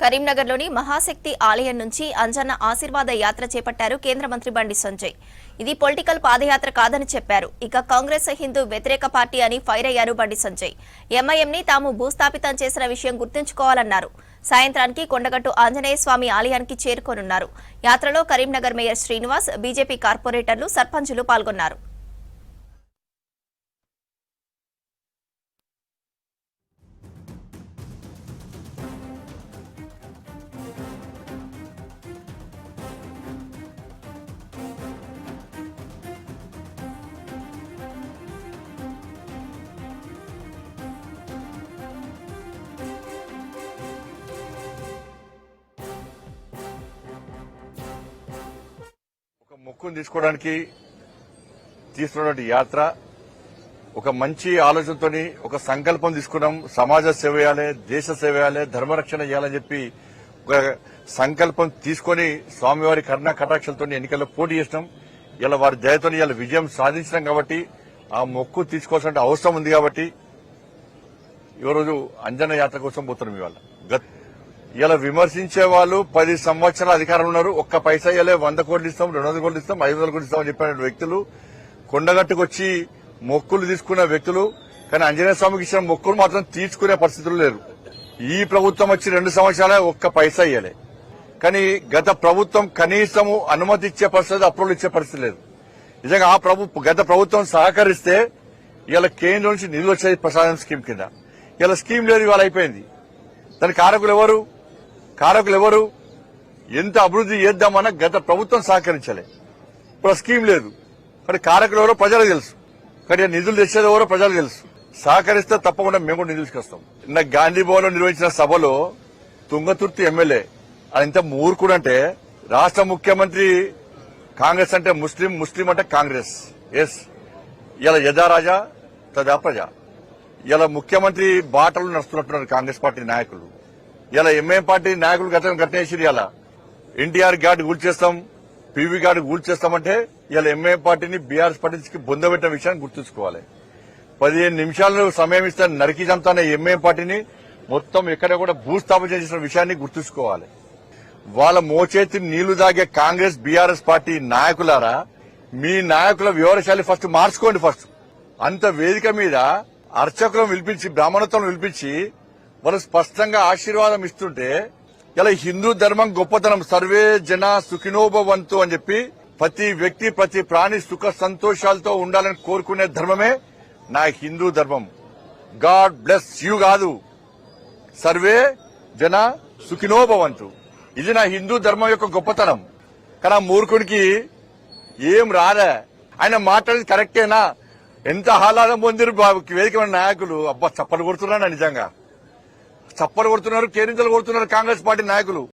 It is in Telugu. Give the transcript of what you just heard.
కరీంనగర్లోని మహాశక్తి ఆలయం నుంచి అంజన్న ఆశీర్వాద యాత్ర చేపట్టారు కేంద్ర మంత్రి బండి సంజయ్. ఇది పొలిటికల్ పాదయాత్ర కాదని చెప్పారు. ఇక కాంగ్రెస్ హిందూ వ్యతిరేక పార్టీ అని ఫైర్ అయ్యారు బండి సంజయ్. ఎంఐఎంని తాము భూస్థాపితం చేసిన విషయం గుర్తుంచుకోవాలన్నారు. సాయంత్రానికి కొండగట్టు ఆంజనేయ స్వామి ఆలయానికి చేరుకోనున్నారు. యాత్రలో కరీంనగర్ మేయర్ శ్రీనివాస్, బీజేపీ కార్పొరేటర్లు, సర్పంచులు పాల్గొన్నారు. మొక్కును తీసుకోవడానికి తీసుకున్నటువంటి యాత్ర ఒక మంచి ఆలోచనతోని ఒక సంకల్పం తీసుకున్నాం. సమాజ సేవ చేయాలి, దేశ సేవ చేయాలి, ధర్మరక్షణ చేయాలని చెప్పి ఒక సంకల్పం తీసుకుని స్వామివారి కరుణా కటాక్షలతో ఎన్నికల్లో పోటీ చేసినాం. ఇలా వారి దయతో ఇలా విజయం సాధించినాం కాబట్టి ఆ మొక్కు తీసుకోవాల్సిన అవసరం ఉంది కాబట్టి ఈ రోజు అంజన్న యాత్ర కోసం పోతున్నాం. ఇవాళ ఇలా విమర్శించే వాళ్ళు 10 సంవత్సరాల అధికారంలో ఉన్నారు. ఒక్క పైసా ఇవ్వలే, 100 కోట్లు ఇస్తాం, 200 కోట్లు ఇస్తాం, 500 కోట్లు ఇస్తామని చెప్పిన వ్యక్తులు, కొండగట్టుకు వచ్చి మొక్కులు తీసుకున్న వ్యక్తులు, కానీ ఆంజనేయ స్వామికి ఇచ్చిన మొక్కులు మాత్రం తీసుకునే పరిస్థితులు లేరు. ఈ ప్రభుత్వం వచ్చి 2 సంవత్సరాలే ఒక్క పైసా ఇవ్వలే. కానీ గత ప్రభుత్వం కనీసము అనుమతి ఇచ్చే పరిస్థితి, అప్రూవల్ ఇచ్చే పరిస్థితి లేదు. నిజంగా గత ప్రభుత్వం సహకరిస్తే ఇలా కేంద్రం నుంచి నిధులు వచ్చేది ప్రసాదం స్కీమ్ కింద. ఇలా స్కీమ్ లేదు, ఇవాళ అయిపోయింది. దాని కారకులు ఎవరు? ఎంత అభివృద్ధి చేద్దామన్నా గత ప్రభుత్వం సహకరించలే. ఇప్పుడు స్కీమ్ లేదు. కానీ కారకులు ఎవరో ప్రజలకు తెలుసు. కానీ నిధులు తెచ్చేది ఎవరో ప్రజలకు తెలుసు. సహకరిస్తే తప్పకుండా మేము కూడా నిధులు తీసుకొస్తాం. నిన్న గాంధీ భవన్ లో నిర్వహించిన సభలో తుంగతుర్తి ఎమ్మెల్యే అదంతా మూర్ఖుడంటే, రాష్ట్ర ముఖ్యమంత్రి కాంగ్రెస్ అంటే ముస్లిం, ముస్లిం అంటే కాంగ్రెస్. ఎస్, ఇలా యథా రాజా తదా ప్రజ. ఇలా ముఖ్యమంత్రి బాటలు నడుస్తున్నట్టున్నారు కాంగ్రెస్ పార్టీ నాయకులు. ఇలా ఎంఐఎం పార్టీ నాయకులు గతం కట్టేసిరు. ఇలా ఎన్టీఆర్ గార్డు కూల్చేస్తాం, పీవీ గార్డు కూల్చేస్తామంటే ఇలా ఎంఐఎం పార్టీని బీఆర్ఎస్ పార్టీకి బొందబెట్టిన విషయాన్ని గుర్తుంచుకోవాలి. 15 నిమిషాలు సమయం ఇస్తే నరికి చంపుతానే ఎంఐఎం పార్టీని మొత్తం ఎక్కడ కూడా భూస్థాపన చేసిన విషయాన్ని గుర్తుంచుకోవాలి. వాళ్ళ మోచేతి నీళ్లు దాగే కాంగ్రెస్ బీఆర్ఎస్ పార్టీ నాయకులారా, మీ నాయకుల వివరశాలి ఫస్ట్ మార్చుకోండి. ఫస్ట్ అంత వేదిక మీద అర్చకులను పిలిపించి, బ్రాహ్మణత్వం పిలిపించి వాళ్ళు స్పష్టంగా ఆశీర్వాదం ఇస్తుంటే, ఇలా హిందూ ధర్మం గొప్పతనం, సర్వే జన సుఖినోభవంతు అని చెప్పి ప్రతి వ్యక్తి, ప్రతి ప్రాణి సుఖ సంతోషాలతో ఉండాలని కోరుకునే ధర్మమే నా హిందూ ధర్మం. గాడ్ బ్లెస్ యూ కాదు, సర్వే జన సుఖినోభవంతు. ఇది నా హిందూ ధర్మం యొక్క గొప్పతనం. కానీ ఆ మూర్ఖుడికి ఏం రాలే. ఆయన మాట్లాడేది కరెక్టేనా? ఎంత ఆహ్లాదం పొందిరు వేదిక నాయకులు. అబ్బా, చప్పలు కొడుతున్నా నిజంగా చప్పలు కొడుతున్నారు, కేరింతలు కొడుతున్నారు కాంగ్రెస్ పార్టీ నాయకులు.